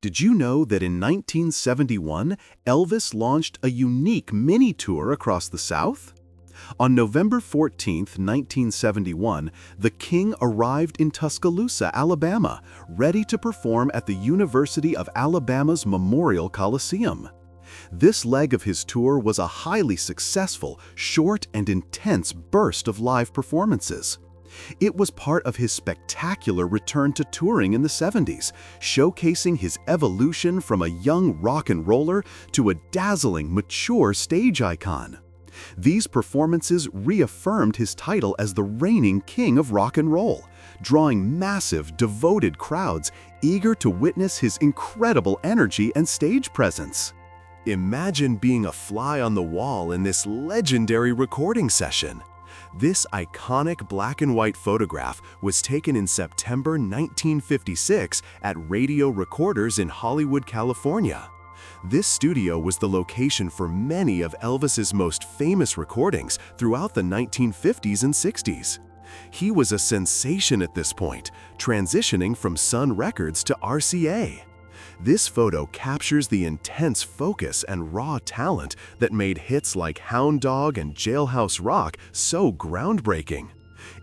Did you know that in 1971, Elvis launched a unique mini-tour across the South? On November 14, 1971, the King arrived in Tuscaloosa, Alabama, ready to perform at the University of Alabama's Memorial Coliseum. This leg of his tour was a highly successful, short and intense burst of live performances. It was part of his spectacular return to touring in the 70s, showcasing his evolution from a young rock and roller to a dazzling, mature stage icon. These performances reaffirmed his title as the reigning king of rock and roll, drawing massive, devoted crowds eager to witness his incredible energy and stage presence. Imagine being a fly on the wall in this legendary recording session. This iconic black and white photograph was taken in September 1956 at Radio Recorders in Hollywood, California. This studio was the location for many of Elvis's most famous recordings throughout the 1950s and 60s. He was a sensation at this point, transitioning from Sun Records to RCA. This photo captures the intense focus and raw talent that made hits like Hound Dog and Jailhouse Rock so groundbreaking.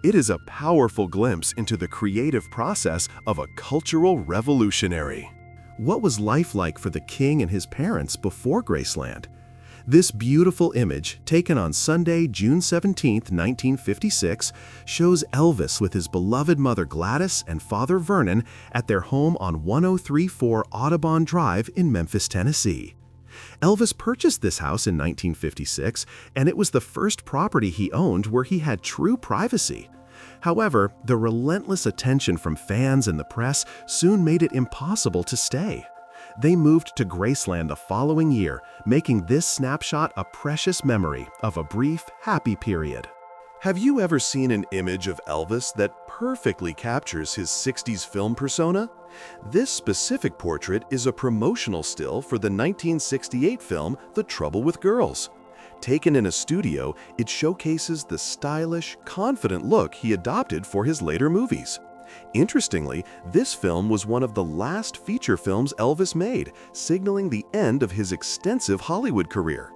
It is a powerful glimpse into the creative process of a cultural revolutionary. What was life like for the king and his parents before Graceland? This beautiful image, taken on Sunday, June 17, 1956, shows Elvis with his beloved mother Gladys and father Vernon at their home on 1034 Audubon Drive in Memphis, Tennessee. Elvis purchased this house in 1956, and it was the first property he owned where he had true privacy. However, the relentless attention from fans and the press soon made it impossible to stay. They moved to Graceland the following year, making this snapshot a precious memory of a brief, happy period. Have you ever seen an image of Elvis that perfectly captures his 60s film persona? This specific portrait is a promotional still for the 1968 film The Trouble with Girls. Taken in a studio, it showcases the stylish, confident look he adopted for his later movies. Interestingly, this film was one of the last feature films Elvis made, signaling the end of his extensive Hollywood career.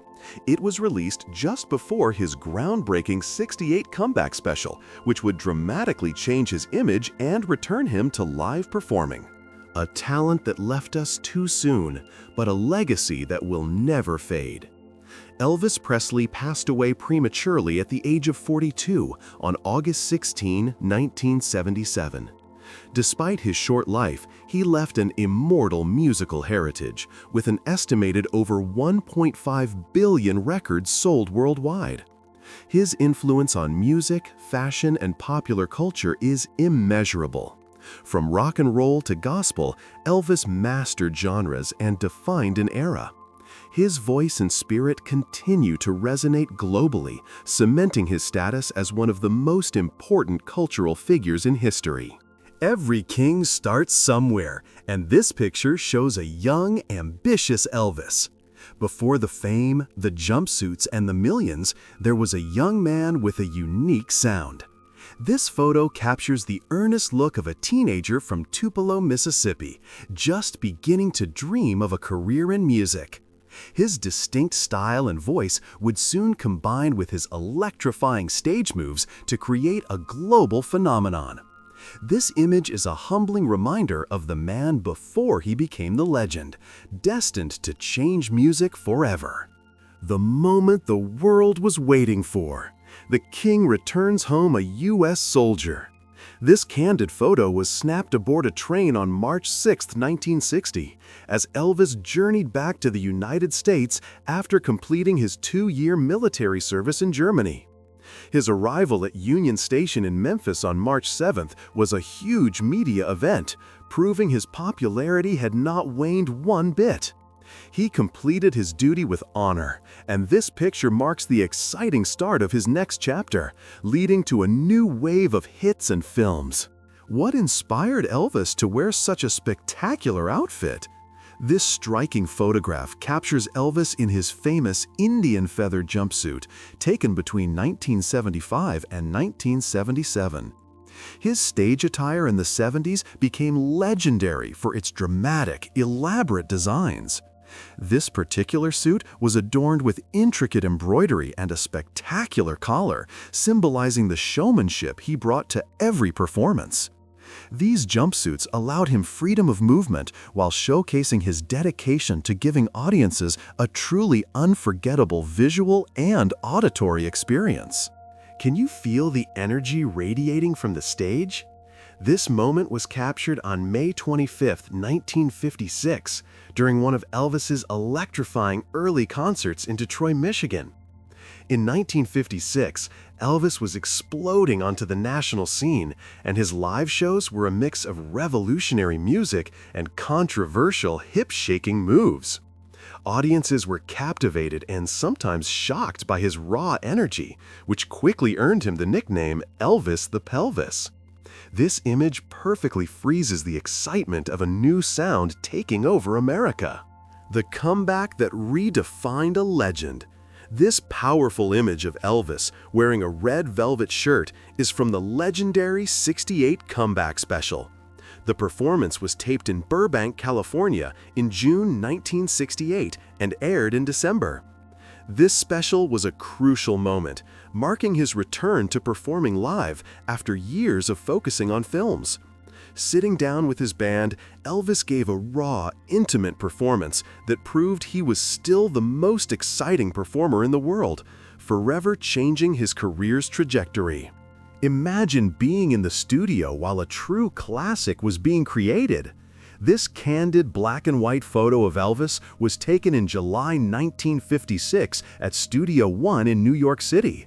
It was released just before his groundbreaking '68 comeback special, which would dramatically change his image and return him to live performing. A talent that left us too soon, but a legacy that will never fade. Elvis Presley passed away prematurely at the age of 42 on August 16, 1977. Despite his short life, he left an immortal musical heritage, with an estimated over 1.5 billion records sold worldwide. His influence on music, fashion, and popular culture is immeasurable. From rock and roll to gospel, Elvis mastered genres and defined an era. His voice and spirit continue to resonate globally, cementing his status as one of the most important cultural figures in history. Every king starts somewhere, and this picture shows a young, ambitious Elvis. Before the fame, the jumpsuits, and the millions, there was a young man with a unique sound. This photo captures the earnest look of a teenager from Tupelo, Mississippi, just beginning to dream of a career in music. His distinct style and voice would soon combine with his electrifying stage moves to create a global phenomenon. This image is a humbling reminder of the man before he became the legend, destined to change music forever. The moment the world was waiting for. The king returns home a U.S. soldier. This candid photo was snapped aboard a train on March 6, 1960, as Elvis journeyed back to the United States after completing his 2-year military service in Germany. His arrival at Union Station in Memphis on March 7th was a huge media event, proving his popularity had not waned one bit. He completed his duty with honor, and this picture marks the exciting start of his next chapter, leading to a new wave of hits and films. What inspired Elvis to wear such a spectacular outfit? This striking photograph captures Elvis in his famous Indian feather jumpsuit, taken between 1975 and 1977. His stage attire in the 70s became legendary for its dramatic, elaborate designs. This particular suit was adorned with intricate embroidery and a spectacular collar, symbolizing the showmanship he brought to every performance. These jumpsuits allowed him freedom of movement while showcasing his dedication to giving audiences a truly unforgettable visual and auditory experience. Can you feel the energy radiating from the stage? This moment was captured on May 25, 1956, during one of Elvis's electrifying early concerts in Detroit, Michigan. In 1956, Elvis was exploding onto the national scene, and his live shows were a mix of revolutionary music and controversial hip-shaking moves. Audiences were captivated and sometimes shocked by his raw energy, which quickly earned him the nickname Elvis the Pelvis. This image perfectly freezes the excitement of a new sound taking over America. The comeback that redefined a legend. This powerful image of Elvis wearing a red velvet shirt is from the legendary '68 comeback special. The performance was taped in Burbank, California in June 1968 and aired in December. This special was a crucial moment, marking his return to performing live after years of focusing on films. Sitting down with his band, Elvis gave a raw, intimate performance that proved he was still the most exciting performer in the world, forever changing his career's trajectory. Imagine being in the studio while a true classic was being created. This candid black and white photo of Elvis was taken in July 1956 at Studio One in New York City.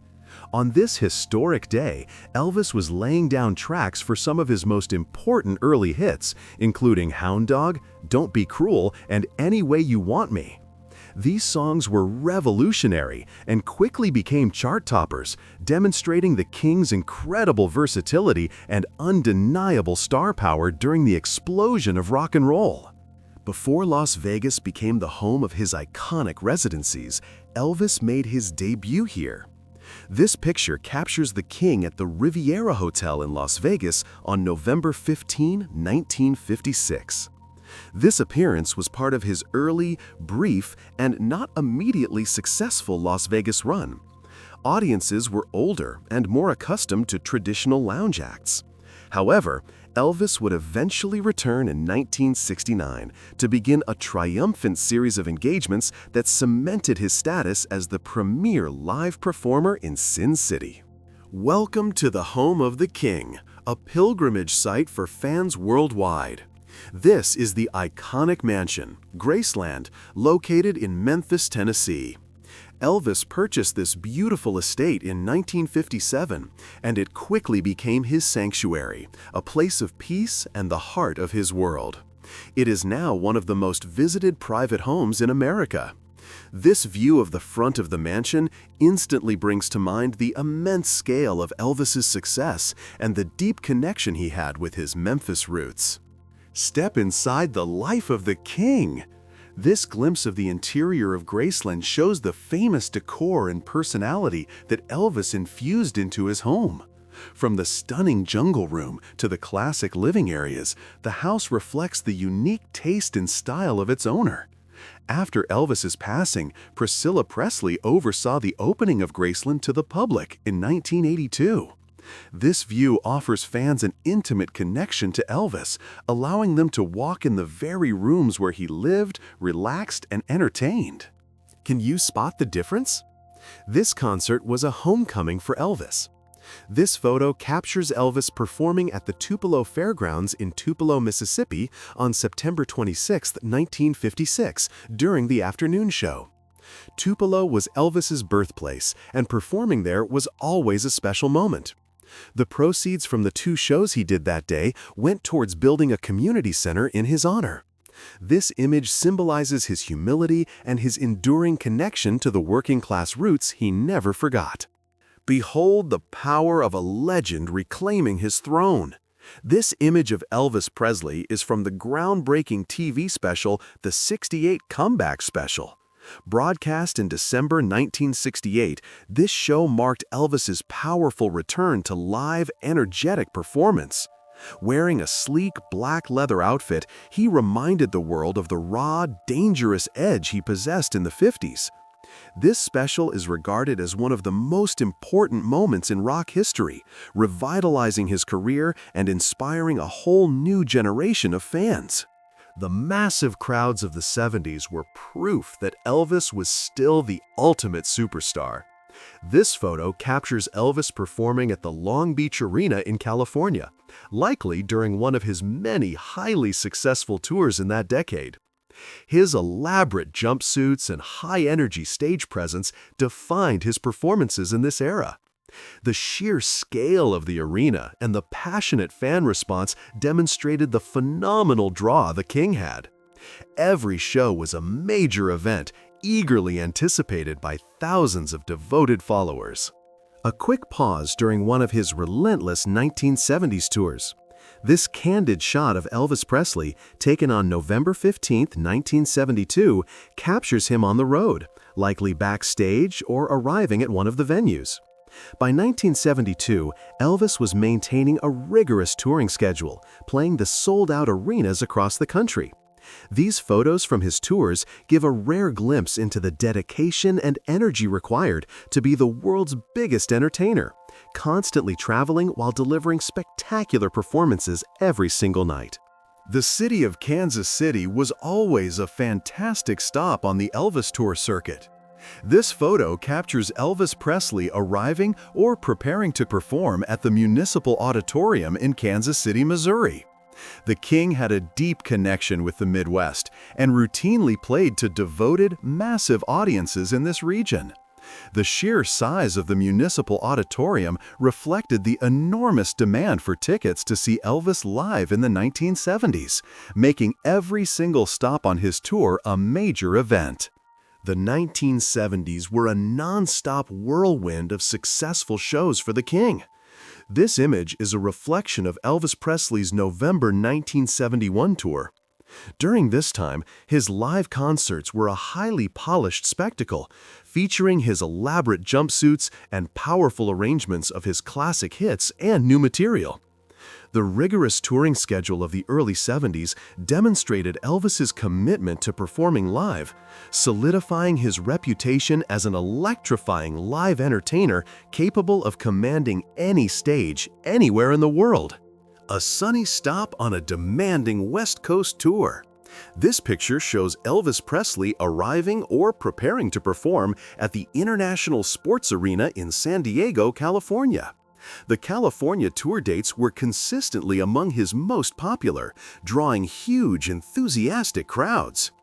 On this historic day, Elvis was laying down tracks for some of his most important early hits, including Hound Dog, Don't Be Cruel, and Any Way You Want Me. These songs were revolutionary and quickly became chart toppers, demonstrating the King's incredible versatility and undeniable star power during the explosion of rock and roll. Before Las Vegas became the home of his iconic residencies, Elvis made his debut here. This picture captures the King at the Riviera Hotel in Las Vegas on November 15, 1956. This appearance was part of his early, brief, and not immediately successful Las Vegas run. Audiences were older and more accustomed to traditional lounge acts. However, Elvis would eventually return in 1969 to begin a triumphant series of engagements that cemented his status as the premier live performer in Sin City. Welcome to the home of the King, a pilgrimage site for fans worldwide. This is the iconic mansion, Graceland, located in Memphis, Tennessee. Elvis purchased this beautiful estate in 1957, and it quickly became his sanctuary, a place of peace and the heart of his world. It is now one of the most visited private homes in America. This view of the front of the mansion instantly brings to mind the immense scale of Elvis's success and the deep connection he had with his Memphis roots. Step inside the life of the King. This glimpse of the interior of Graceland shows the famous decor and personality that Elvis infused into his home. From the stunning jungle room to the classic living areas, the house reflects the unique taste and style of its owner. After Elvis's passing, Priscilla Presley oversaw the opening of Graceland to the public in 1982. This view offers fans an intimate connection to Elvis, allowing them to walk in the very rooms where he lived, relaxed, and entertained. Can you spot the difference? This concert was a homecoming for Elvis. This photo captures Elvis performing at the Tupelo Fairgrounds in Tupelo, Mississippi on September 26, 1956, during the afternoon show. Tupelo was Elvis's birthplace, and performing there was always a special moment. The proceeds from the 2 shows he did that day went towards building a community center in his honor. This image symbolizes his humility and his enduring connection to the working-class roots he never forgot. Behold the power of a legend reclaiming his throne. This image of Elvis Presley is from the groundbreaking TV special, the '68 Comeback Special. Broadcast in December 1968, this show marked Elvis's powerful return to live, energetic performance. Wearing a sleek black leather outfit, he reminded the world of the raw, dangerous edge he possessed in the 50s. This special is regarded as one of the most important moments in rock history, revitalizing his career and inspiring a whole new generation of fans. The massive crowds of the 70s were proof that Elvis was still the ultimate superstar. This photo captures Elvis performing at the Long Beach Arena in California, likely during one of his many highly successful tours in that decade. His elaborate jumpsuits and high-energy stage presence defined his performances in this era. The sheer scale of the arena and the passionate fan response demonstrated the phenomenal draw the King had. Every show was a major event, eagerly anticipated by thousands of devoted followers. A quick pause during one of his relentless 1970s tours. This candid shot of Elvis Presley, taken on November 15, 1972, captures him on the road, likely backstage or arriving at one of the venues. By 1972, Elvis was maintaining a rigorous touring schedule, playing the sold-out arenas across the country. These photos from his tours give a rare glimpse into the dedication and energy required to be the world's biggest entertainer, constantly traveling while delivering spectacular performances every single night. The city of Kansas City was always a fantastic stop on the Elvis tour circuit. This photo captures Elvis Presley arriving or preparing to perform at the Municipal Auditorium in Kansas City, Missouri. The King had a deep connection with the Midwest and routinely played to devoted, massive audiences in this region. The sheer size of the Municipal Auditorium reflected the enormous demand for tickets to see Elvis live in the 1970s, making every single stop on his tour a major event. The 1970s were a non-stop whirlwind of successful shows for the King. This image is a reflection of Elvis Presley's November 1971 tour. During this time, his live concerts were a highly polished spectacle, featuring his elaborate jumpsuits and powerful arrangements of his classic hits and new material. The rigorous touring schedule of the early 70s demonstrated Elvis's commitment to performing live, solidifying his reputation as an electrifying live entertainer capable of commanding any stage anywhere in the world. A sunny stop on a demanding West Coast tour. This picture shows Elvis Presley arriving or preparing to perform at the International Sports Arena in San Diego, California. The California tour dates were consistently among his most popular, drawing huge, enthusiastic crowds.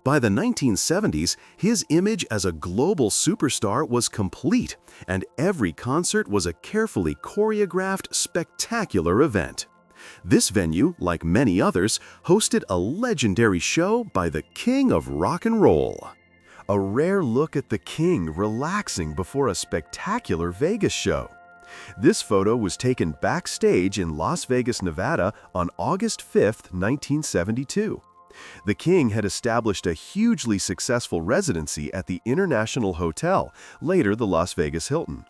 By the 1970s, his image as a global superstar was complete, and every concert was a carefully choreographed, spectacular event. This venue, like many others, hosted a legendary show by the King of Rock and Roll. A rare look at the King relaxing before a spectacular Vegas show. This photo was taken backstage in Las Vegas, Nevada on August 5, 1972. The King had established a hugely successful residency at the International Hotel, later the Las Vegas Hilton.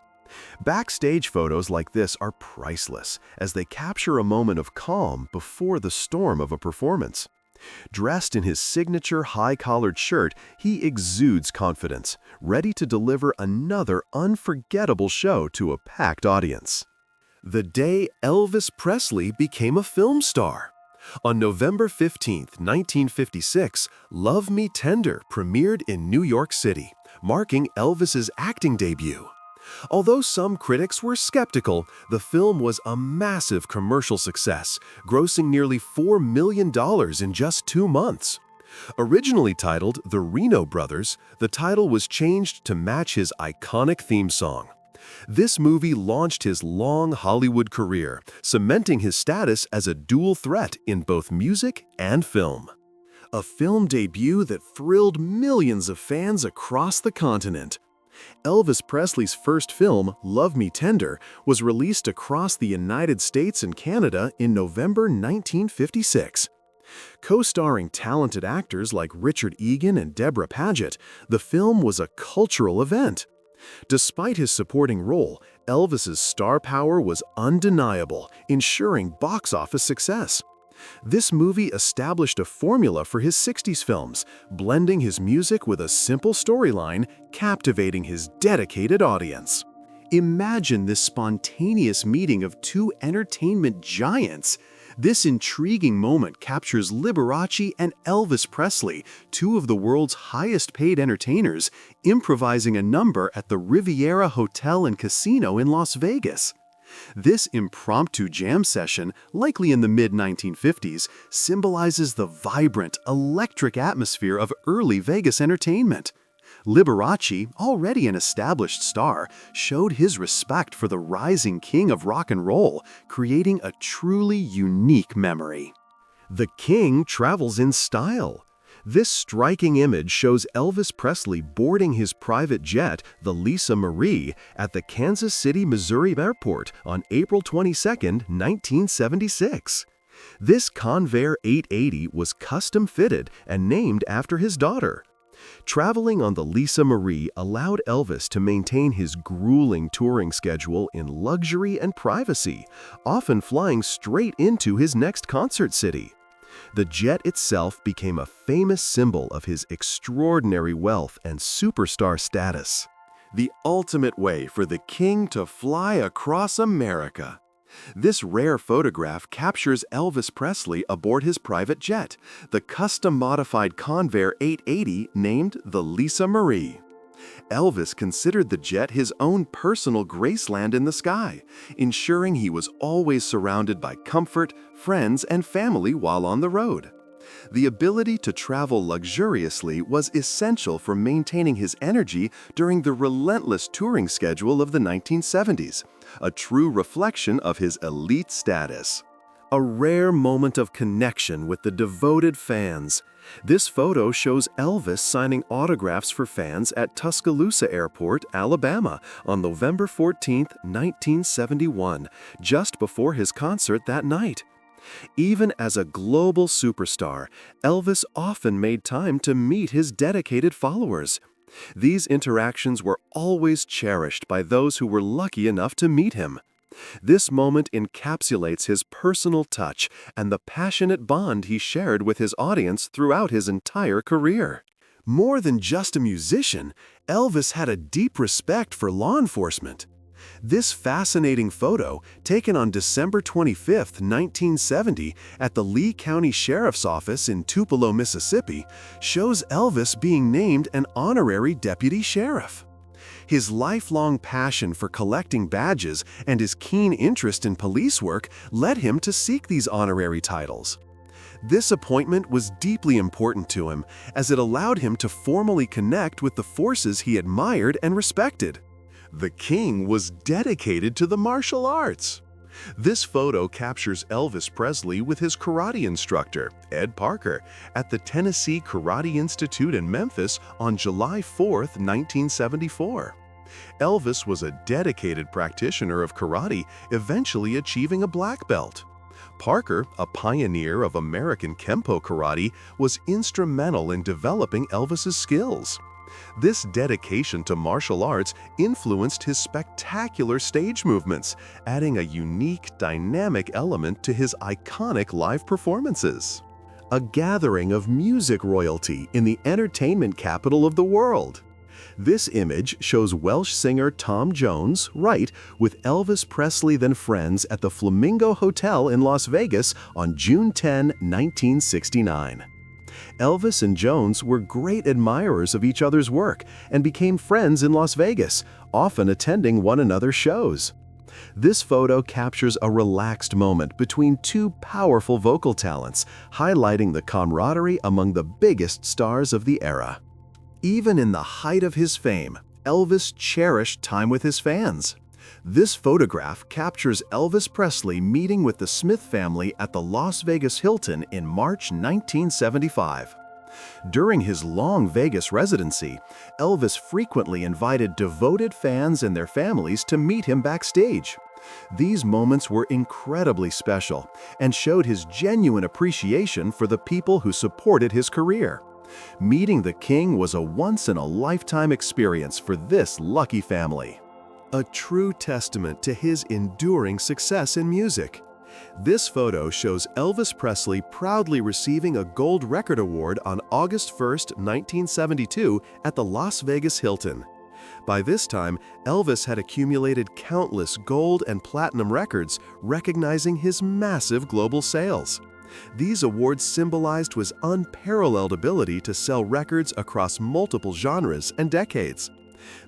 Backstage photos like this are priceless, as they capture a moment of calm before the storm of a performance. Dressed in his signature high-collared shirt, he exudes confidence, ready to deliver another unforgettable show to a packed audience. The day Elvis Presley became a film star. On November 15, 1956, Love Me Tender premiered in New York City, marking Elvis's acting debut. Although some critics were skeptical, the film was a massive commercial success, grossing nearly $4 million in just 2 months. Originally titled The Reno Brothers, the title was changed to match his iconic theme song. This movie launched his long Hollywood career, cementing his status as a dual threat in both music and film. A film debut that thrilled millions of fans across the continent. Elvis Presley's first film, Love Me Tender, was released across the United States and Canada in November 1956. Co-starring talented actors like Richard Egan and Deborah Paget, the film was a cultural event. Despite his supporting role, Elvis's star power was undeniable, ensuring box office success. This movie established a formula for his 60s films, blending his music with a simple storyline, captivating his dedicated audience. Imagine this spontaneous meeting of two entertainment giants. This intriguing moment captures Liberace and Elvis Presley, two of the world's highest-paid entertainers, improvising a number at the Riviera Hotel and Casino in Las Vegas. This impromptu jam session, likely in the mid-1950s, symbolizes the vibrant, electric atmosphere of early Vegas entertainment. Liberace, already an established star, showed his respect for the rising king of rock and roll, creating a truly unique memory. The king travels in style. This striking image shows Elvis Presley boarding his private jet, the Lisa Marie, at the Kansas City, Missouri airport on April 22, 1976. This Convair 880 was custom-fitted and named after his daughter. Traveling on the Lisa Marie allowed Elvis to maintain his grueling touring schedule in luxury and privacy, often flying straight into his next concert city. The jet itself became a famous symbol of his extraordinary wealth and superstar status. The ultimate way for the king to fly across America. This rare photograph captures Elvis Presley aboard his private jet, the custom-modified Convair 880 named the Lisa Marie. Elvis considered the jet his own personal Graceland in the sky, ensuring he was always surrounded by comfort, friends, and family while on the road. The ability to travel luxuriously was essential for maintaining his energy during the relentless touring schedule of the 1970s, a true reflection of his elite status. A rare moment of connection with the devoted fans. This photo shows Elvis signing autographs for fans at Tuscaloosa Airport, Alabama, on November 14, 1971, just before his concert that night. Even as a global superstar, Elvis often made time to meet his dedicated followers. These interactions were always cherished by those who were lucky enough to meet him. This moment encapsulates his personal touch and the passionate bond he shared with his audience throughout his entire career. More than just a musician, Elvis had a deep respect for law enforcement. This fascinating photo, taken on December 25, 1970, at the Lee County Sheriff's Office in Tupelo, Mississippi, shows Elvis being named an honorary deputy sheriff. His lifelong passion for collecting badges and his keen interest in police work led him to seek these honorary titles. This appointment was deeply important to him, as it allowed him to formally connect with the forces he admired and respected. The king was dedicated to the martial arts. This photo captures Elvis Presley with his karate instructor, Ed Parker, at the Tennessee Karate Institute in Memphis on July 4, 1974. Elvis was a dedicated practitioner of karate, eventually achieving a black belt. Parker, a pioneer of American Kempo karate, was instrumental in developing Elvis's skills. This dedication to martial arts influenced his spectacular stage movements, adding a unique, dynamic element to his iconic live performances. A gathering of music royalty in the entertainment capital of the world. This image shows Welsh singer Tom Jones, right, with Elvis Presley then friends at the Flamingo Hotel in Las Vegas on June 10, 1969. Elvis and Jones were great admirers of each other's work and became friends in Las Vegas, often attending one another's shows. This photo captures a relaxed moment between two powerful vocal talents, highlighting the camaraderie among the biggest stars of the era. Even in the height of his fame, Elvis cherished time with his fans. This photograph captures Elvis Presley meeting with the Smith family at the Las Vegas Hilton in March 1975. During his long Vegas residency, Elvis frequently invited devoted fans and their families to meet him backstage. These moments were incredibly special and showed his genuine appreciation for the people who supported his career. Meeting the king was a once-in-a-lifetime experience for this lucky family. A true testament to his enduring success in music. This photo shows Elvis Presley proudly receiving a Gold Record Award on August 1, 1972 at the Las Vegas Hilton. By this time, Elvis had accumulated countless gold and platinum records, recognizing his massive global sales. These awards symbolized his unparalleled ability to sell records across multiple genres and decades.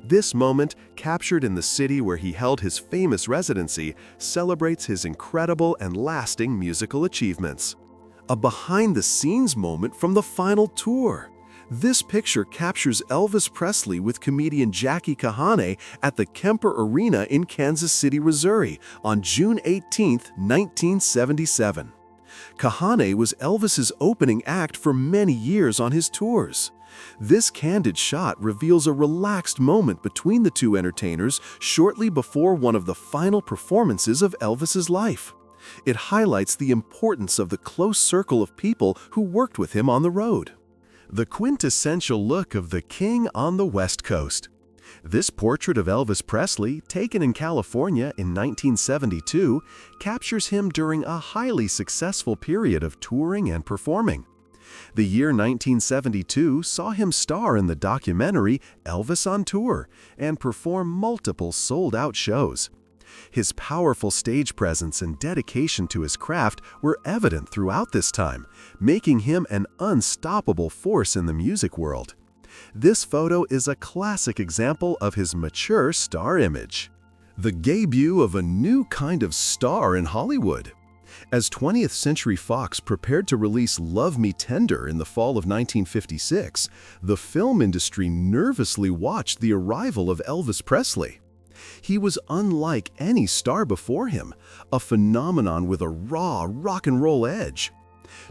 This moment, captured in the city where he held his famous residency, celebrates his incredible and lasting musical achievements. A behind-the-scenes moment from the final tour. This picture captures Elvis Presley with comedian Jackie Kahane at the Kemper Arena in Kansas City, Missouri on June 18, 1977. Kahane was Elvis's opening act for many years on his tours. This candid shot reveals a relaxed moment between the two entertainers shortly before one of the final performances of Elvis's life. It highlights the importance of the close circle of people who worked with him on the road. The quintessential look of the king on the West Coast. This portrait of Elvis Presley, taken in California in 1972, captures him during a highly successful period of touring and performing. The year 1972 saw him star in the documentary Elvis on Tour and perform multiple sold-out shows. His powerful stage presence and dedication to his craft were evident throughout this time, making him an unstoppable force in the music world. This photo is a classic example of his mature star image. The debut of a new kind of star in Hollywood. As 20th Century Fox prepared to release Love Me Tender in the fall of 1956, the film industry nervously watched the arrival of Elvis Presley. He was unlike any star before him, a phenomenon with a raw rock and roll edge.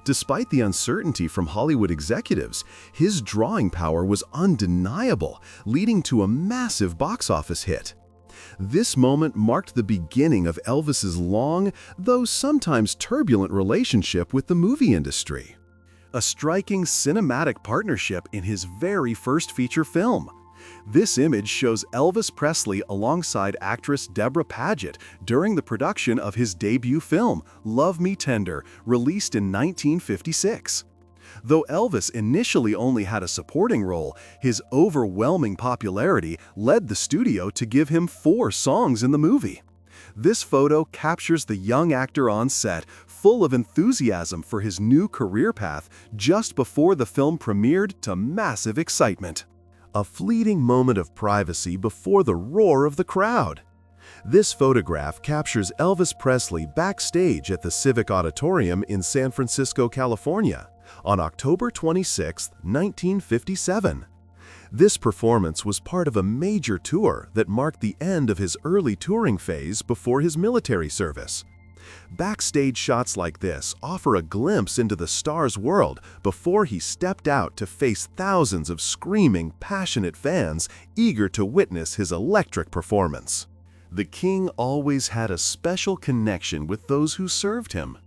Despite the uncertainty from Hollywood executives, his drawing power was undeniable, leading to a massive box office hit. This moment marked the beginning of Elvis's long, though sometimes turbulent relationship with the movie industry. A striking cinematic partnership in his very first feature film. This image shows Elvis Presley alongside actress Deborah Paget during the production of his debut film, Love Me Tender, released in 1956. Though Elvis initially only had a supporting role, his overwhelming popularity led the studio to give him 4 songs in the movie. This photo captures the young actor on set, full of enthusiasm for his new career path just before the film premiered to massive excitement. A fleeting moment of privacy before the roar of the crowd. This photograph captures Elvis Presley backstage at the Civic Auditorium in San Francisco, California, on October 26, 1957. This performance was part of a major tour that marked the end of his early touring phase before his military service. Backstage shots like this offer a glimpse into the star's world before he stepped out to face thousands of screaming, passionate fans eager to witness his electric performance. The king always had a special connection with those who served him.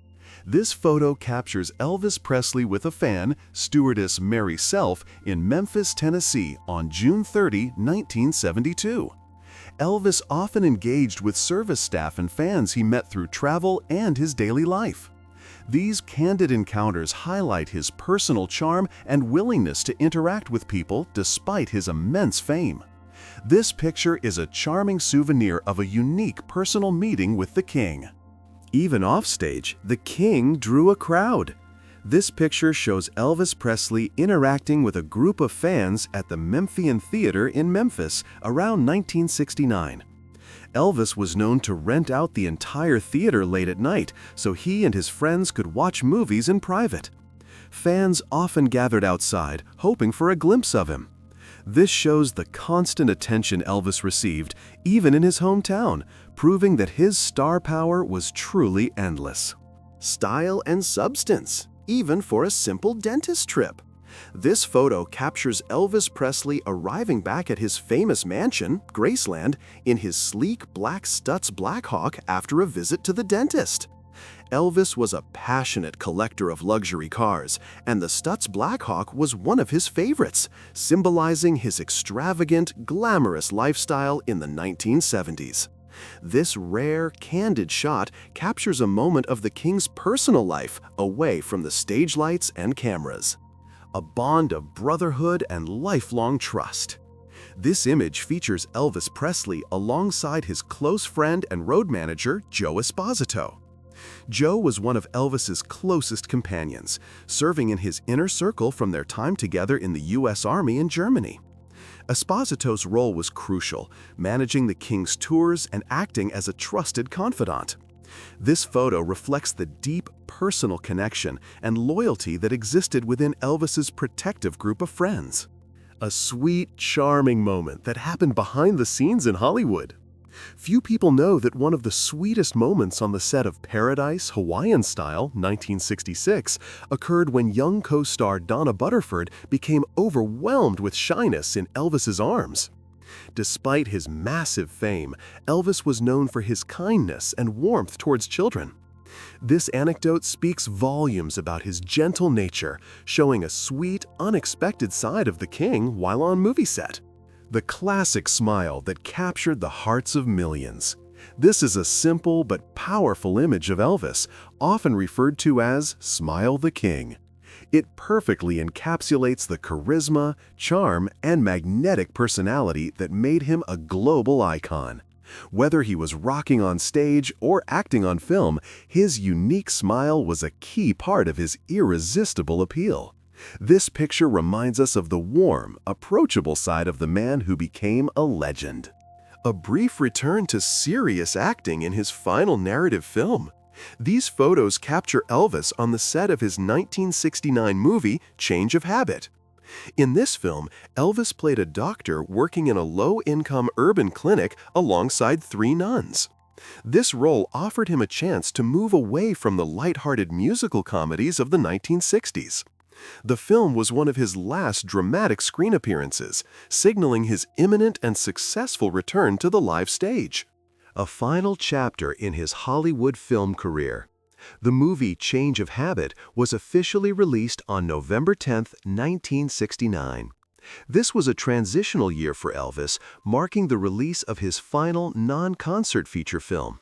This photo captures Elvis Presley with a fan, stewardess Mary Self, in Memphis, Tennessee on June 30, 1972. Elvis often engaged with service staff and fans he met through travel and his daily life. These candid encounters highlight his personal charm and willingness to interact with people despite his immense fame. This picture is a charming souvenir of a unique personal meeting with the king. Even offstage, the king drew a crowd. This picture shows Elvis Presley interacting with a group of fans at the Memphian Theater in Memphis around 1969. Elvis was known to rent out the entire theater late at night so he and his friends could watch movies in private. Fans often gathered outside, hoping for a glimpse of him. This shows the constant attention Elvis received, even in his hometown, proving that his star power was truly endless. Style and substance, even for a simple dentist trip. This photo captures Elvis Presley arriving back at his famous mansion, Graceland, in his sleek black Stutz Blackhawk after a visit to the dentist. Elvis was a passionate collector of luxury cars, and the Stutz Blackhawk was one of his favorites, symbolizing his extravagant, glamorous lifestyle in the 1970s. This rare, candid shot captures a moment of the king's personal life away from the stage lights and cameras. A bond of brotherhood and lifelong trust. This image features Elvis Presley alongside his close friend and road manager, Joe Esposito. Joe was one of Elvis's closest companions, serving in his inner circle from their time together in the U.S. Army in Germany. Esposito's role was crucial, managing the king's tours and acting as a trusted confidant. This photo reflects the deep, personal connection and loyalty that existed within Elvis's protective group of friends. A sweet, charming moment that happened behind the scenes in Hollywood. Few people know that one of the sweetest moments on the set of Paradise, Hawaiian Style, 1966, occurred when young co-star Donna Butterford became overwhelmed with shyness in Elvis's arms. Despite his massive fame, Elvis was known for his kindness and warmth towards children. This anecdote speaks volumes about his gentle nature, showing a sweet, unexpected side of the king while on movie set. The classic smile that captured the hearts of millions. This is a simple but powerful image of Elvis, often referred to as Smile the King. It perfectly encapsulates the charisma, charm, and magnetic personality that made him a global icon. Whether he was rocking on stage or acting on film, his unique smile was a key part of his irresistible appeal. This picture reminds us of the warm, approachable side of the man who became a legend. A brief return to serious acting in his final narrative film. These photos capture Elvis on the set of his 1969 movie, Change of Habit. In this film, Elvis played a doctor working in a low-income urban clinic alongside 3 nuns. This role offered him a chance to move away from the lighthearted musical comedies of the 1960s. The film was one of his last dramatic screen appearances, signaling his imminent and successful return to the live stage. A final chapter in his Hollywood film career. The movie Change of Habit was officially released on November 10, 1969. This was a transitional year for Elvis, marking the release of his final non-concert feature film.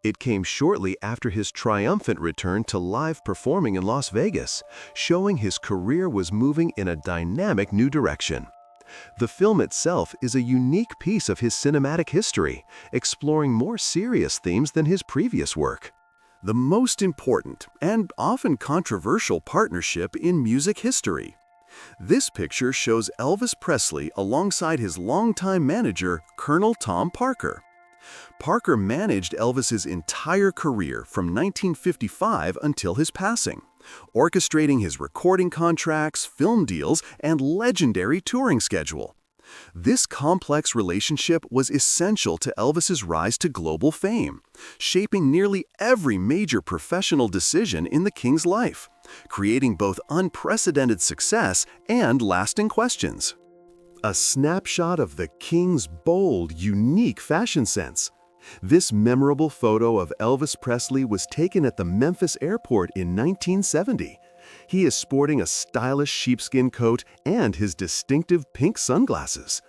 It came shortly after his triumphant return to live performing in Las Vegas, showing his career was moving in a dynamic new direction. The film itself is a unique piece of his cinematic history, exploring more serious themes than his previous work. The most important and often controversial partnership in music history. This picture shows Elvis Presley alongside his longtime manager, Colonel Tom Parker. Parker managed Elvis's entire career from 1955 until his passing, orchestrating his recording contracts, film deals, and legendary touring schedule. This complex relationship was essential to Elvis's rise to global fame, shaping nearly every major professional decision in the king's life, creating both unprecedented success and lasting questions. A snapshot of the king's bold, unique fashion sense. This memorable photo of Elvis Presley was taken at the Memphis airport in 1970. He is sporting a stylish sheepskin coat and his distinctive pink sunglasses.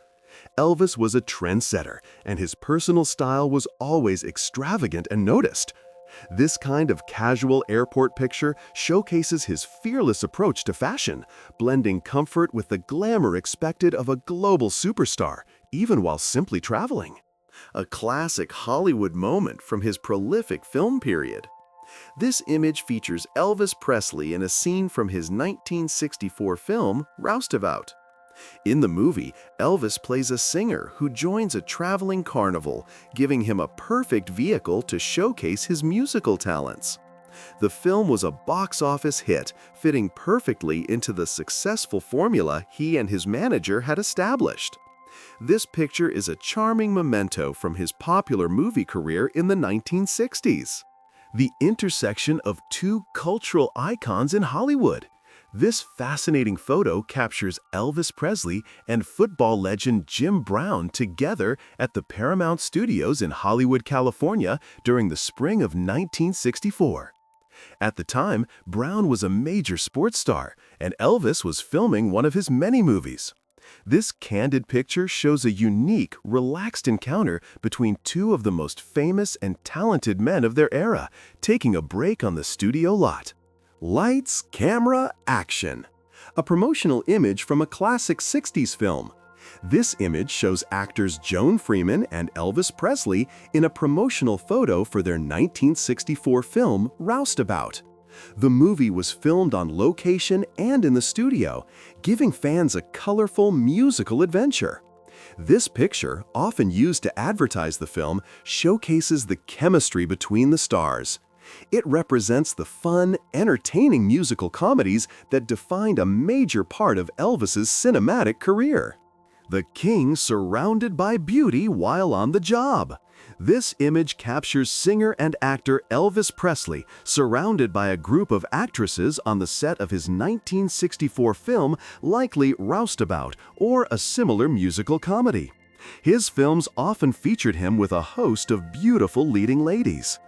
Elvis was a trendsetter, and his personal style was always extravagant and noticed. This kind of casual airport picture showcases his fearless approach to fashion, blending comfort with the glamour expected of a global superstar, even while simply traveling. A classic Hollywood moment from his prolific film period. This image features Elvis Presley in a scene from his 1964 film, Roustabout. In the movie, Elvis plays a singer who joins a traveling carnival, giving him a perfect vehicle to showcase his musical talents. The film was a box office hit, fitting perfectly into the successful formula he and his manager had established. This picture is a charming memento from his popular movie career in the 1960s. The intersection of 2 cultural icons in Hollywood. This fascinating photo captures Elvis Presley and football legend Jim Brown together at the Paramount Studios in Hollywood, California during the spring of 1964. At the time, Brown was a major sports star, and Elvis was filming one of his many movies. This candid picture shows a unique, relaxed encounter between two of the most famous and talented men of their era, taking a break on the studio lot. Lights, camera, action. A promotional image from a classic 60s film. This image shows actors Joan Freeman and Elvis Presley in a promotional photo for their 1964 film, Roustabout. The movie was filmed on location and in the studio, giving fans a colorful musical adventure. This picture, often used to advertise the film, showcases the chemistry between the stars. It represents the fun, entertaining musical comedies that defined a major part of Elvis's cinematic career. The king surrounded by beauty while on the job. This image captures singer and actor Elvis Presley surrounded by a group of actresses on the set of his 1964 film, likely Roustabout, or a similar musical comedy. His films often featured him with a host of beautiful leading ladies.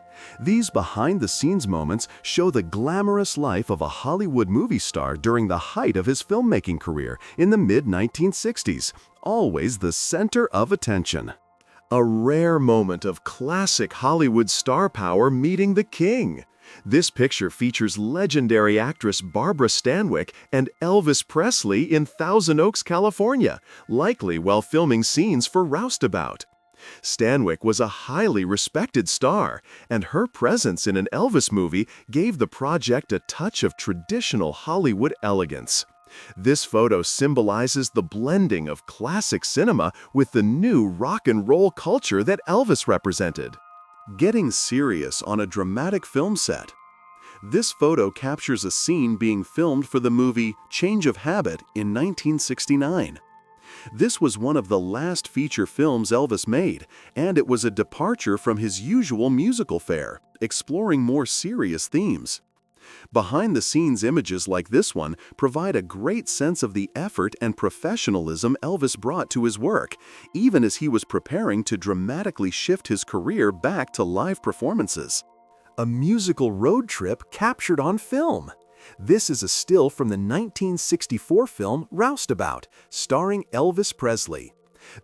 These behind-the-scenes moments show the glamorous life of a Hollywood movie star during the height of his filmmaking career in the mid-1960s, always the center of attention. A rare moment of classic Hollywood star power meeting the king. This picture features legendary actress Barbara Stanwyck and Elvis Presley in Thousand Oaks, California, likely while filming scenes for Roustabout. Stanwyck was a highly respected star, and her presence in an Elvis movie gave the project a touch of traditional Hollywood elegance. This photo symbolizes the blending of classic cinema with the new rock and roll culture that Elvis represented. Getting serious on a dramatic film set. This photo captures a scene being filmed for the movie Change of Habit in 1969. This was one of the last feature films Elvis made, and it was a departure from his usual musical fare, exploring more serious themes. Behind-the-scenes images like this one provide a great sense of the effort and professionalism Elvis brought to his work, even as he was preparing to dramatically shift his career back to live performances. A musical road trip captured on film. This is a still from the 1964 film Roustabout, starring Elvis Presley.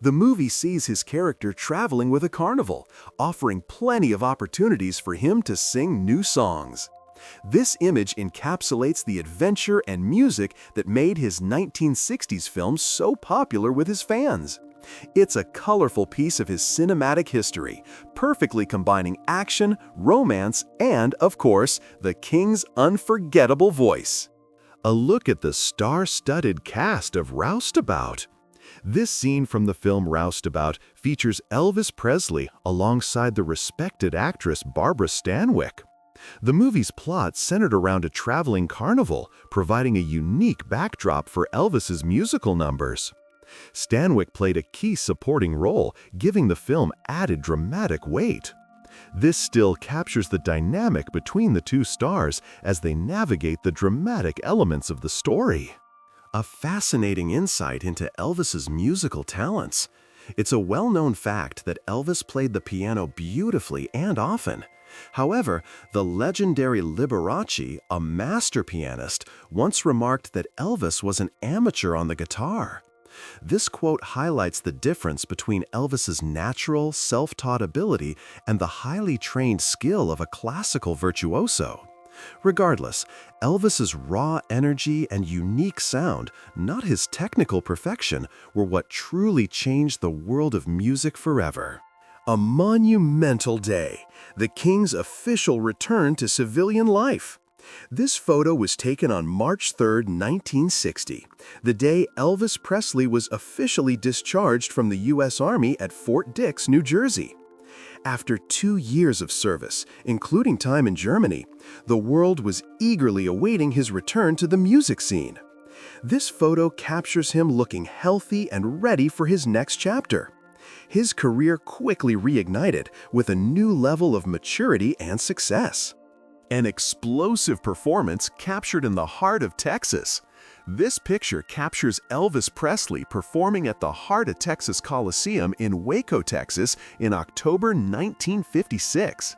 The movie sees his character traveling with a carnival, offering plenty of opportunities for him to sing new songs. This image encapsulates the adventure and music that made his 1960s film so popular with his fans. It's a colorful piece of his cinematic history, perfectly combining action, romance, and, of course, the king's unforgettable voice. A look at the star-studded cast of Roustabout. This scene from the film Roustabout features Elvis Presley alongside the respected actress Barbara Stanwyck. The movie's plot centered around a traveling carnival, providing a unique backdrop for Elvis's musical numbers. Stanwyck played a key supporting role, giving the film added dramatic weight. This still captures the dynamic between the two stars as they navigate the dramatic elements of the story. A fascinating insight into Elvis's musical talents. It's a well-known fact that Elvis played the piano beautifully and often. However, the legendary Liberace, a master pianist, once remarked that Elvis was an amateur on the guitar. This quote highlights the difference between Elvis's natural, self-taught ability and the highly trained skill of a classical virtuoso. Regardless, Elvis's raw energy and unique sound, not his technical perfection, were what truly changed the world of music forever. A monumental day, the king's official return to civilian life. This photo was taken on March 3, 1960, the day Elvis Presley was officially discharged from the U.S. Army at Fort Dix, New Jersey. After 2 years of service, including time in Germany, the world was eagerly awaiting his return to the music scene. This photo captures him looking healthy and ready for his next chapter. His career quickly reignited with a new level of maturity and success. An explosive performance captured in the heart of Texas. This picture captures Elvis Presley performing at the Heart of Texas Coliseum in Waco, Texas in October 1956.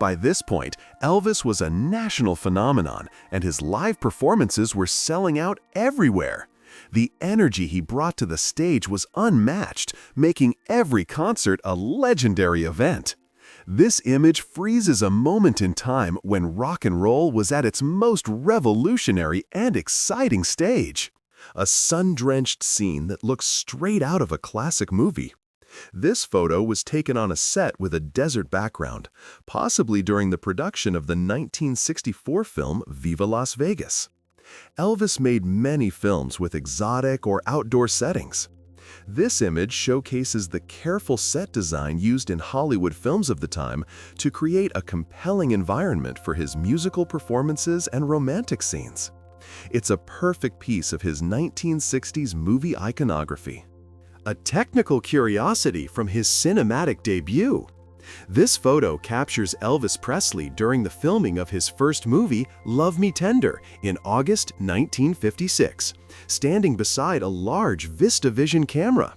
By this point, Elvis was a national phenomenon, and his live performances were selling out everywhere. The energy he brought to the stage was unmatched, making every concert a legendary event. This image freezes a moment in time when rock and roll was at its most revolutionary and exciting stage. A sun-drenched scene that looks straight out of a classic movie. This photo was taken on a set with a desert background, possibly during the production of the 1964 film Viva Las Vegas. Elvis made many films with exotic or outdoor settings. This image showcases the careful set design used in Hollywood films of the time to create a compelling environment for his musical performances and romantic scenes. It's a perfect piece of his 1960s movie iconography. A technical curiosity from his cinematic debut. This photo captures Elvis Presley during the filming of his first movie, Love Me Tender, in August 1956, standing beside a large VistaVision camera.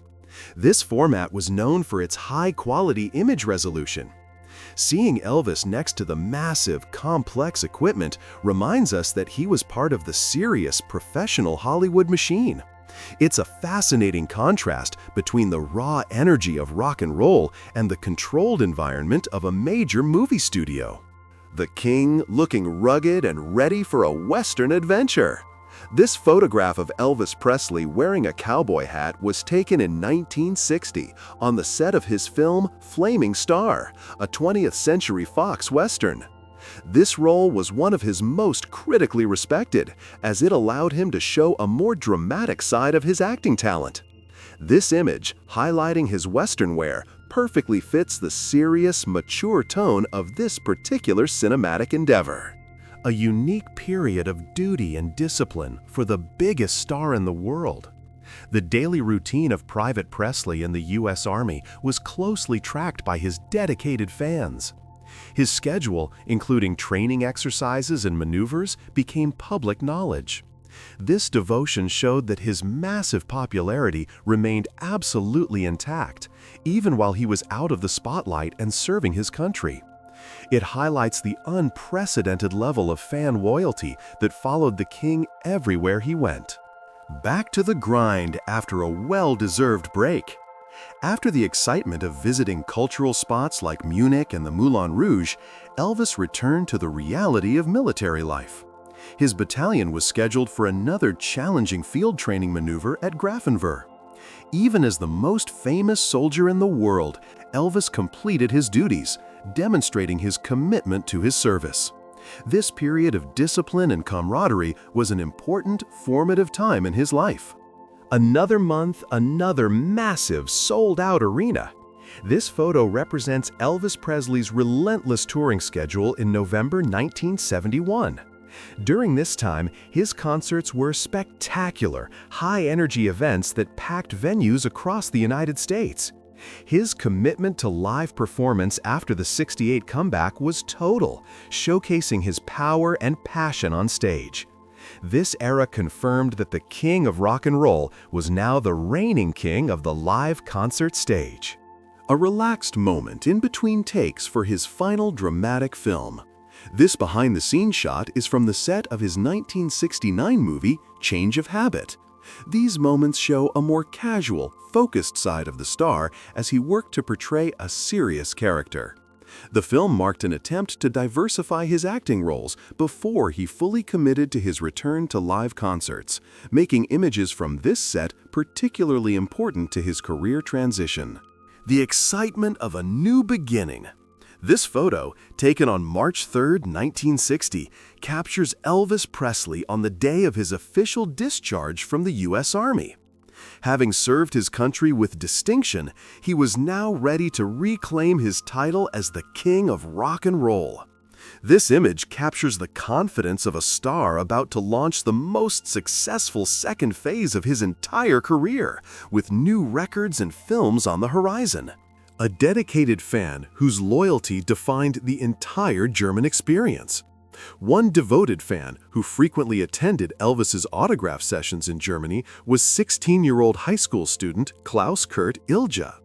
This format was known for its high-quality image resolution. Seeing Elvis next to the massive, complex equipment reminds us that he was part of the serious, professional Hollywood machine. It's a fascinating contrast between the raw energy of rock and roll and the controlled environment of a major movie studio. The King looking rugged and ready for a Western adventure. This photograph of Elvis Presley wearing a cowboy hat was taken in 1960 on the set of his film Flaming Star, a 20th Century Fox Western. This role was one of his most critically respected, as it allowed him to show a more dramatic side of his acting talent. This image, highlighting his Western wear, perfectly fits the serious, mature tone of this particular cinematic endeavor. A unique period of duty and discipline for the biggest star in the world. The daily routine of Private Presley in the U.S. Army was closely tracked by his dedicated fans. His schedule, including training exercises and maneuvers, became public knowledge. This devotion showed that his massive popularity remained absolutely intact, even while he was out of the spotlight and serving his country. It highlights the unprecedented level of fan loyalty that followed the King everywhere he went. Back to the grind after a well-deserved break. After the excitement of visiting cultural spots like Munich and the Moulin Rouge, Elvis returned to the reality of military life. His battalion was scheduled for another challenging field training maneuver at Grafenwoehr. Even as the most famous soldier in the world, Elvis completed his duties, demonstrating his commitment to his service. This period of discipline and camaraderie was an important, formative time in his life. Another month, another massive, sold-out arena. This photo represents Elvis Presley's relentless touring schedule in November 1971. During this time, his concerts were spectacular, high-energy events that packed venues across the United States. His commitment to live performance after the '68 comeback was total, showcasing his power and passion on stage. This era confirmed that the King of rock and roll was now the reigning king of the live concert stage. A relaxed moment in between takes for his final dramatic film. This behind-the-scenes shot is from the set of his 1969 movie, Change of Habit. These moments show a more casual, focused side of the star as he worked to portray a serious character. The film marked an attempt to diversify his acting roles before he fully committed to his return to live concerts, making images from this set particularly important to his career transition. The excitement of a new beginning. This photo, taken on March 3, 1960, captures Elvis Presley on the day of his official discharge from the U.S. Army. Having served his country with distinction, he was now ready to reclaim his title as the King of Rock and Roll. This image captures the confidence of a star about to launch the most successful second phase of his entire career, with new records and films on the horizon. A dedicated fan whose loyalty defined the entire German experience. One devoted fan who frequently attended Elvis's autograph sessions in Germany was 16-year-old high school student Klaus Kurt Ilja.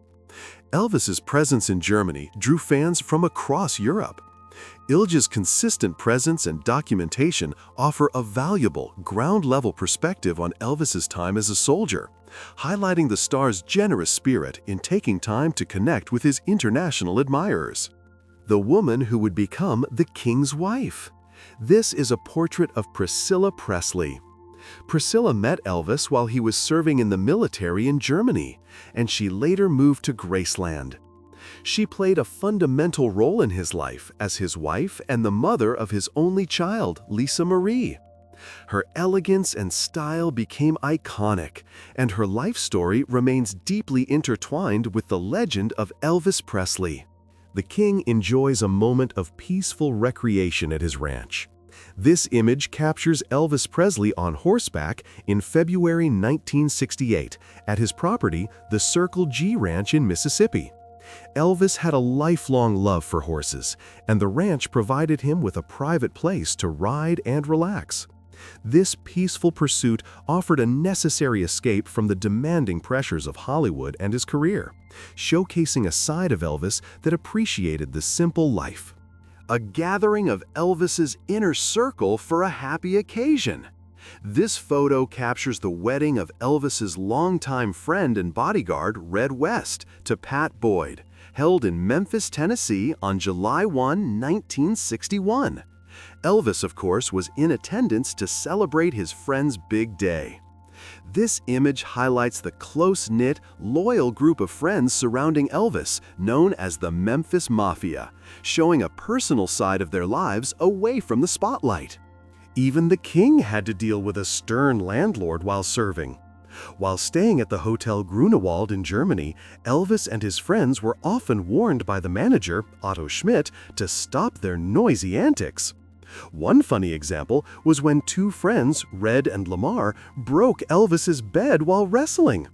Elvis's presence in Germany drew fans from across Europe. Ilja's consistent presence and documentation offer a valuable, ground-level perspective on Elvis's time as a soldier, highlighting the star's generous spirit in taking time to connect with his international admirers. The woman who would become the king's wife. This is a portrait of Priscilla Presley. Priscilla met Elvis while he was serving in the military in Germany, and she later moved to Graceland. She played a fundamental role in his life as his wife and the mother of his only child, Lisa Marie. Her elegance and style became iconic, and her life story remains deeply intertwined with the legend of Elvis Presley. The king enjoys a moment of peaceful recreation at his ranch. This image captures Elvis Presley on horseback in February 1968 at his property, the Circle G Ranch in Mississippi. Elvis had a lifelong love for horses, and the ranch provided him with a private place to ride and relax. This peaceful pursuit offered a necessary escape from the demanding pressures of Hollywood and his career, showcasing a side of Elvis that appreciated the simple life. A gathering of Elvis's inner circle for a happy occasion. This photo captures the wedding of Elvis's longtime friend and bodyguard, Red West, to Pat Boyd, held in Memphis, Tennessee on July 1, 1961. Elvis, of course, was in attendance to celebrate his friend's big day. This image highlights the close-knit, loyal group of friends surrounding Elvis, known as the Memphis Mafia, showing a personal side of their lives away from the spotlight. Even the king had to deal with a stern landlord while serving. While staying at the Hotel Grunewald in Germany, Elvis and his friends were often warned by the manager, Otto Schmidt, to stop their noisy antics. One funny example was when two friends, Red and Lamar, broke Elvis's bed while wrestling.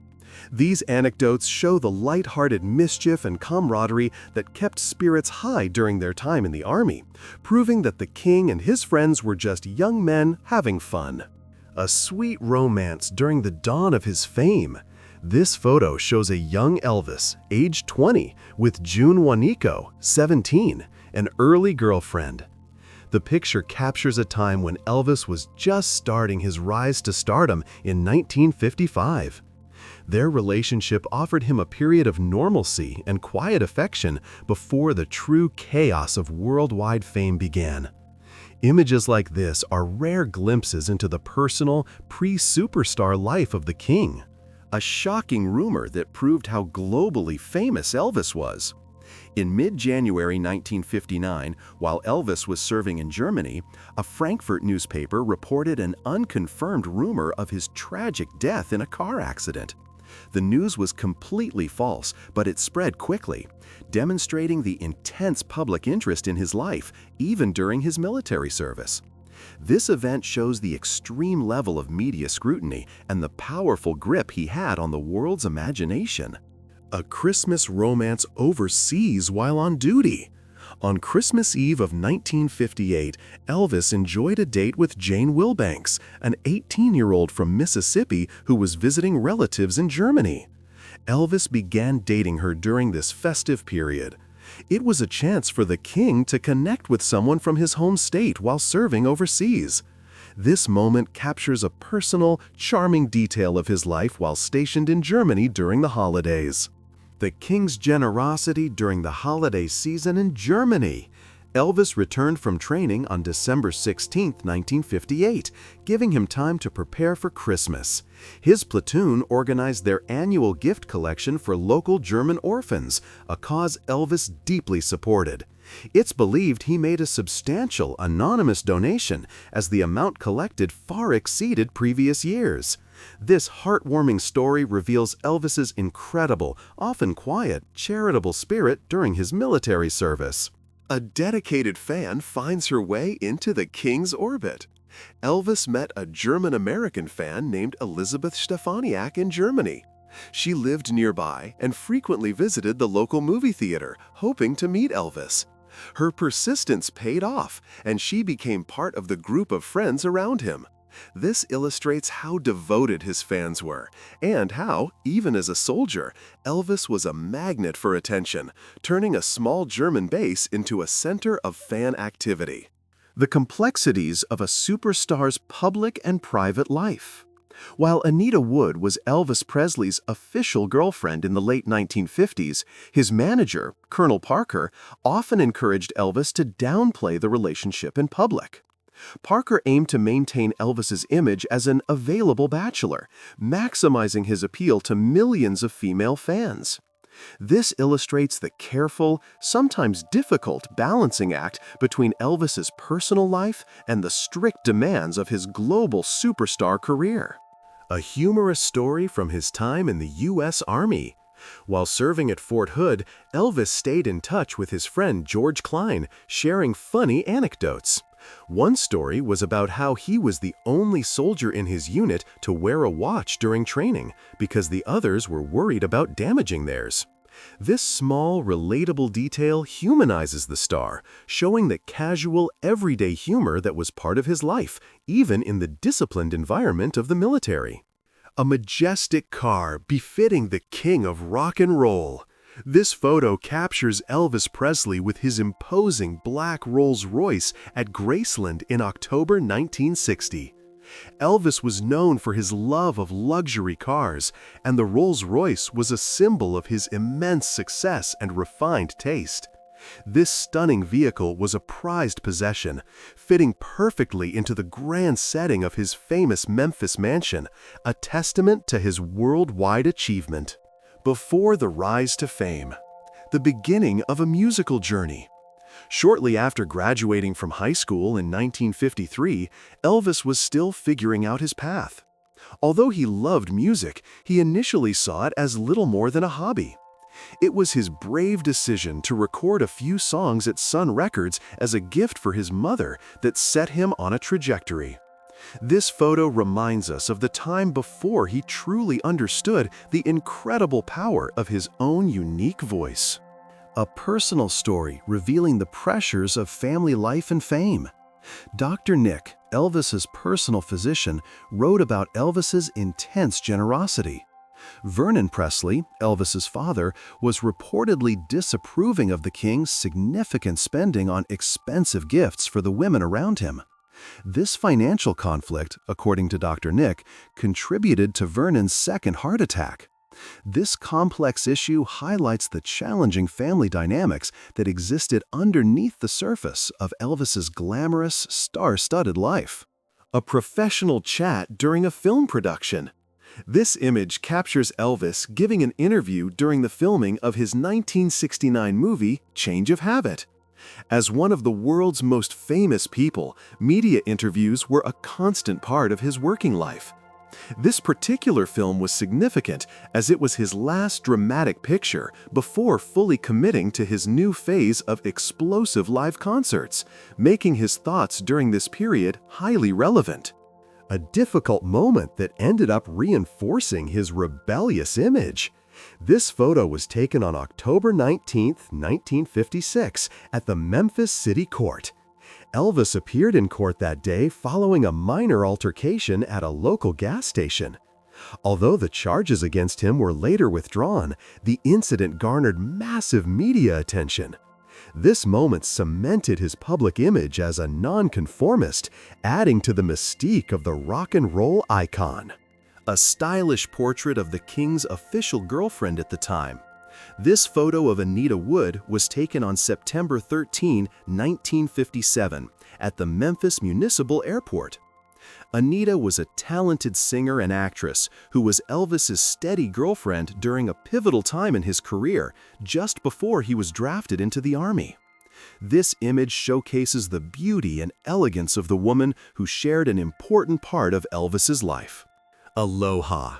These anecdotes show the light-hearted mischief and camaraderie that kept spirits high during their time in the army, proving that the king and his friends were just young men having fun. A sweet romance during the dawn of his fame. This photo shows a young Elvis, age 20, with June Juanico, 17, an early girlfriend. The picture captures a time when Elvis was just starting his rise to stardom in 1955. Their relationship offered him a period of normalcy and quiet affection before the true chaos of worldwide fame began. Images like this are rare glimpses into the personal, pre-superstar life of the king. A shocking rumor that proved how globally famous Elvis was. In mid-January 1959, while Elvis was serving in Germany, a Frankfurt newspaper reported an unconfirmed rumor of his tragic death in a car accident. The news was completely false, but it spread quickly, demonstrating the intense public interest in his life, even during his military service. This event shows the extreme level of media scrutiny and the powerful grip he had on the world's imagination. A Christmas romance overseas while on duty. On Christmas Eve of 1958, Elvis enjoyed a date with Jane Wilbanks, an 18-year-old from Mississippi who was visiting relatives in Germany. Elvis began dating her during this festive period. It was a chance for the king to connect with someone from his home state while serving overseas. This moment captures a personal, charming detail of his life while stationed in Germany during the holidays. The king's generosity during the holiday season in Germany. Elvis returned from training on December 16, 1958, giving him time to prepare for Christmas. His platoon organized their annual gift collection for local German orphans, a cause Elvis deeply supported. It's believed he made a substantial, anonymous donation, as the amount collected far exceeded previous years. This heartwarming story reveals Elvis's incredible, often quiet, charitable spirit during his military service. A dedicated fan finds her way into the king's orbit. Elvis met a German-American fan named Elizabeth Stefaniak in Germany. She lived nearby and frequently visited the local movie theater, hoping to meet Elvis. Her persistence paid off, and she became part of the group of friends around him. This illustrates how devoted his fans were, and how, even as a soldier, Elvis was a magnet for attention, turning a small German base into a center of fan activity. The complexities of a superstar's public and private life. While Anita Wood was Elvis Presley's official girlfriend in the late 1950s, his manager, Colonel Parker, often encouraged Elvis to downplay the relationship in public. Parker aimed to maintain Elvis's image as an available bachelor, maximizing his appeal to millions of female fans. This illustrates the careful, sometimes difficult balancing act between Elvis's personal life and the strict demands of his global superstar career. A humorous story from his time in the U.S. Army. While serving at Fort Hood, Elvis stayed in touch with his friend George Klein, sharing funny anecdotes. One story was about how he was the only soldier in his unit to wear a watch during training because the others were worried about damaging theirs. This small, relatable detail humanizes the star, showing the casual, everyday humor that was part of his life, even in the disciplined environment of the military. A majestic car befitting the king of rock and roll. This photo captures Elvis Presley with his imposing black Rolls-Royce at Graceland in October 1960. Elvis was known for his love of luxury cars, and the Rolls-Royce was a symbol of his immense success and refined taste. This stunning vehicle was a prized possession, fitting perfectly into the grand setting of his famous Memphis mansion, a testament to his worldwide achievement. Before the rise to fame, the beginning of a musical journey. Shortly after graduating from high school in 1953, Elvis was still figuring out his path. Although he loved music, he initially saw it as little more than a hobby. It was his brave decision to record a few songs at Sun Records as a gift for his mother that set him on a trajectory. This photo reminds us of the time before he truly understood the incredible power of his own unique voice. A personal story revealing the pressures of family life and fame. Dr. Nick, Elvis's personal physician, wrote about Elvis's intense generosity. Vernon Presley, Elvis's father, was reportedly disapproving of the king's significant spending on expensive gifts for the women around him. This financial conflict, according to Dr. Nick, contributed to Vernon's second heart attack. This complex issue highlights the challenging family dynamics that existed underneath the surface of Elvis's glamorous, star-studded life. A professional chat during a film production. This image captures Elvis giving an interview during the filming of his 1969 movie, Change of Habit. As one of the world's most famous people, media interviews were a constant part of his working life. This particular film was significant as it was his last dramatic picture before fully committing to his new phase of explosive live concerts, making his thoughts during this period highly relevant. A difficult moment that ended up reinforcing his rebellious image. This photo was taken on October 19, 1956, at the Memphis City Court. Elvis appeared in court that day following a minor altercation at a local gas station. Although the charges against him were later withdrawn, the incident garnered massive media attention. This moment cemented his public image as a nonconformist, adding to the mystique of the rock and roll icon. A stylish portrait of the king's official girlfriend at the time. This photo of Anita Wood was taken on September 13, 1957, at the Memphis Municipal Airport. Anita was a talented singer and actress who was Elvis's steady girlfriend during a pivotal time in his career, just before he was drafted into the Army. This image showcases the beauty and elegance of the woman who shared an important part of Elvis's life. Aloha.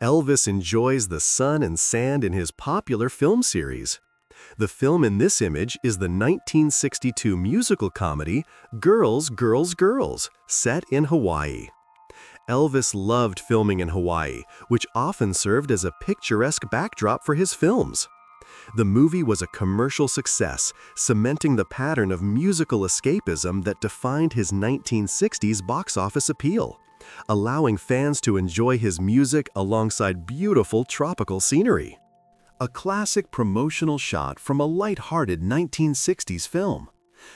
Elvis enjoys the sun and sand in his popular film series. The film in this image is the 1962 musical comedy Girls, Girls, Girls, set in Hawaii. Elvis loved filming in Hawaii, which often served as a picturesque backdrop for his films. The movie was a commercial success, cementing the pattern of musical escapism that defined his 1960s box office appeal, allowing fans to enjoy his music alongside beautiful tropical scenery. A classic promotional shot from a light-hearted 1960s film.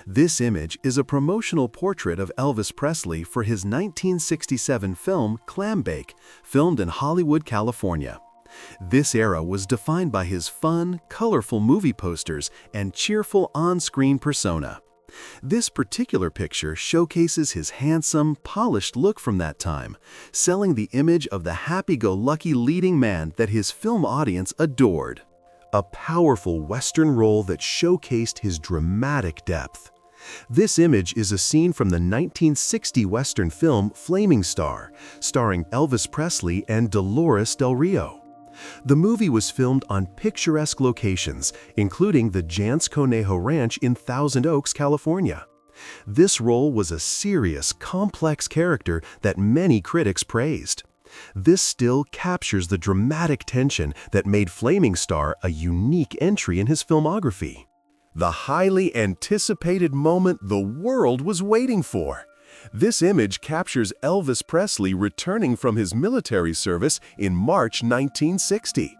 This image is a promotional portrait of Elvis Presley for his 1967 film Clambake, filmed in Hollywood, California. This era was defined by his fun, colorful movie posters and cheerful on-screen persona. This particular picture showcases his handsome, polished look from that time, selling the image of the happy-go-lucky leading man that his film audience adored. A powerful Western role that showcased his dramatic depth. This image is a scene from the 1960 Western film Flaming Star, starring Elvis Presley and Dolores Del Rio. The movie was filmed on picturesque locations, including the Jance Conejo Ranch in Thousand Oaks, California. This role was a serious, complex character that many critics praised. This still captures the dramatic tension that made Flaming Star a unique entry in his filmography. The highly anticipated moment the world was waiting for. This image captures Elvis Presley returning from his military service in March 1960.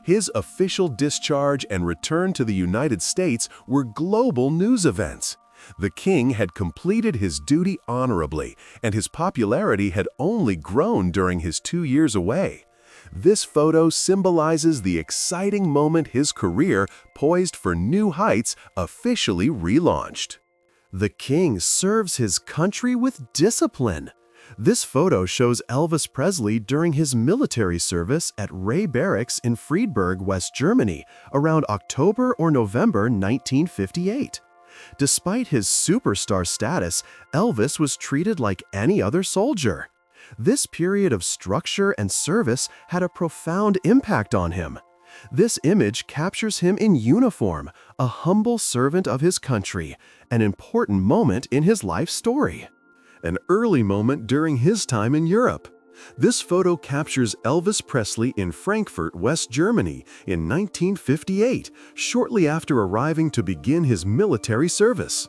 His official discharge and return to the United States were global news events. The king had completed his duty honorably, and his popularity had only grown during his 2 years away. This photo symbolizes the exciting moment his career, poised for new heights, officially relaunched. The king serves his country with discipline. This photo shows Elvis Presley during his military service at Ray Barracks in Friedberg, West Germany, around October or November 1958. Despite his superstar status, Elvis was treated like any other soldier. This period of structure and service had a profound impact on him. This image captures him in uniform, a humble servant of his country, an important moment in his life story. An early moment during his time in Europe. This photo captures Elvis Presley in Frankfurt, West Germany in 1958, shortly after arriving to begin his military service.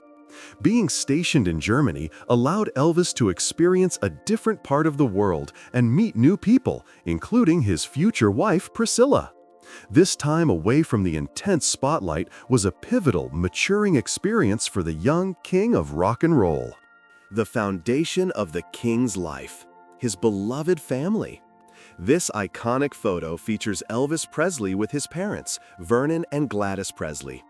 Being stationed in Germany allowed Elvis to experience a different part of the world and meet new people, including his future wife, Priscilla. This time away from the intense spotlight was a pivotal, maturing experience for the young king of rock and roll. The foundation of the king's life, his beloved family. This iconic photo features Elvis Presley with his parents, Vernon and Gladys Presley.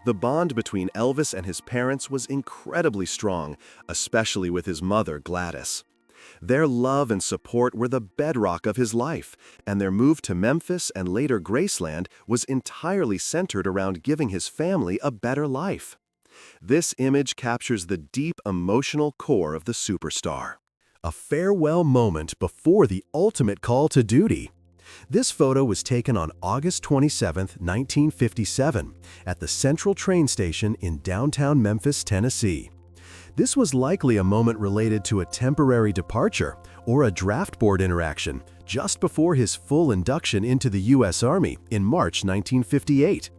The bond between Elvis and his parents was incredibly strong, especially with his mother, Gladys. Their love and support were the bedrock of his life, and their move to Memphis and later Graceland was entirely centered around giving his family a better life. This image captures the deep emotional core of the superstar. A farewell moment before the ultimate call to duty. This photo was taken on August 27, 1957, at the Central train station in downtown Memphis, Tennessee. This was likely a moment related to a temporary departure or a draft board interaction just before his full induction into the U.S. Army in March 1958.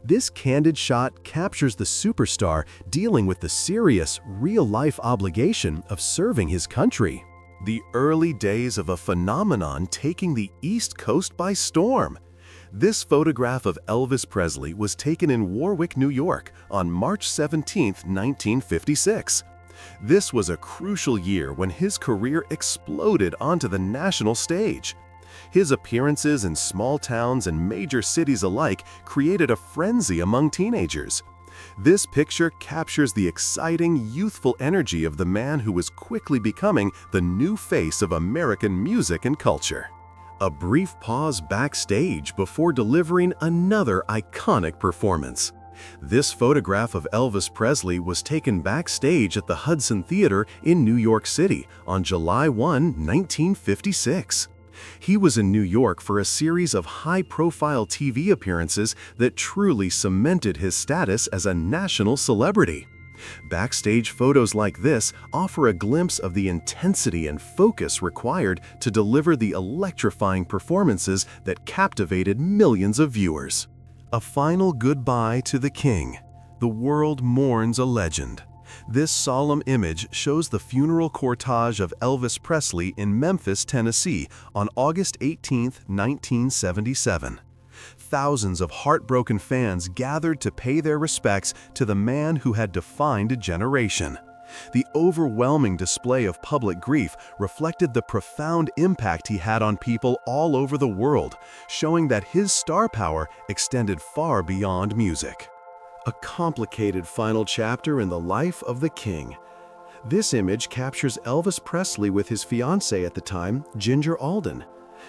This candid shot captures the superstar dealing with the serious, real-life obligation of serving his country. The early days of a phenomenon taking the East Coast by storm. This photograph of Elvis Presley was taken in Warwick, New York on March 17, 1956. This was a crucial year when his career exploded onto the national stage. His appearances in small towns and major cities alike created a frenzy among teenagers. This picture captures the exciting, youthful energy of the man who was quickly becoming the new face of American music and culture. A brief pause backstage before delivering another iconic performance. This photograph of Elvis Presley was taken backstage at the Hudson Theater in New York City on July 1, 1956. He was in New York for a series of high-profile TV appearances that truly cemented his status as a national celebrity. Backstage photos like this offer a glimpse of the intensity and focus required to deliver the electrifying performances that captivated millions of viewers. A final goodbye to the king. The world mourns a legend. This solemn image shows the funeral cortege of Elvis Presley in Memphis, Tennessee, on August 18, 1977. Thousands of heartbroken fans gathered to pay their respects to the man who had defined a generation. The overwhelming display of public grief reflected the profound impact he had on people all over the world, showing that his star power extended far beyond music. A complicated final chapter in the life of the king. This image captures Elvis Presley with his fiancée at the time, Ginger Alden.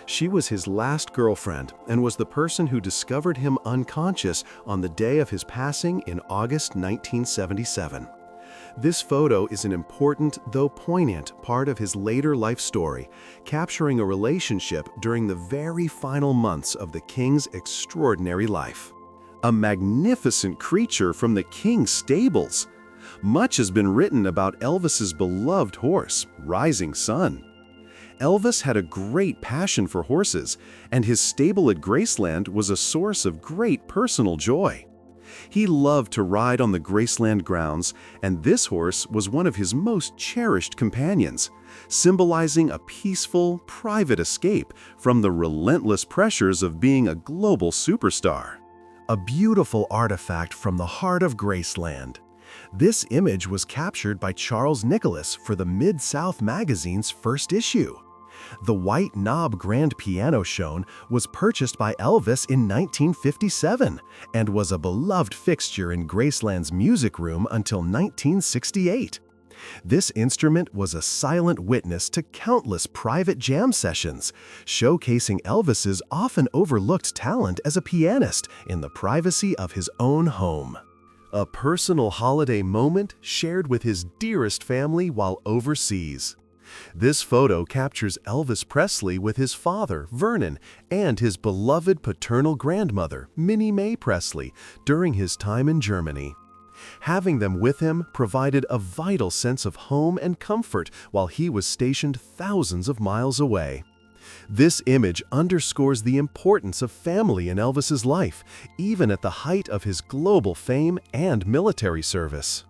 She was his last girlfriend and was the person who discovered him unconscious on the day of his passing in August 1977. This photo is an important, though poignant, part of his later life story, capturing a relationship during the very final months of the king's extraordinary life. A magnificent creature from the king's stables. Much has been written about Elvis's beloved horse, Rising Sun. Elvis had a great passion for horses, and his stable at Graceland was a source of great personal joy. He loved to ride on the Graceland grounds, and this horse was one of his most cherished companions, symbolizing a peaceful, private escape from the relentless pressures of being a global superstar. A beautiful artifact from the heart of Graceland. This image was captured by Charles Nicholas for the Mid-South magazine's first issue. The white knob grand piano shown was purchased by Elvis in 1957 and was a beloved fixture in Graceland's music room until 1968. This instrument was a silent witness to countless private jam sessions, showcasing Elvis's often overlooked talent as a pianist in the privacy of his own home. A personal holiday moment shared with his dearest family while overseas. This photo captures Elvis Presley with his father, Vernon, and his beloved paternal grandmother, Minnie Mae Presley, during his time in Germany. Having them with him provided a vital sense of home and comfort while he was stationed thousands of miles away. This image underscores the importance of family in Elvis's life, even at the height of his global fame and military service.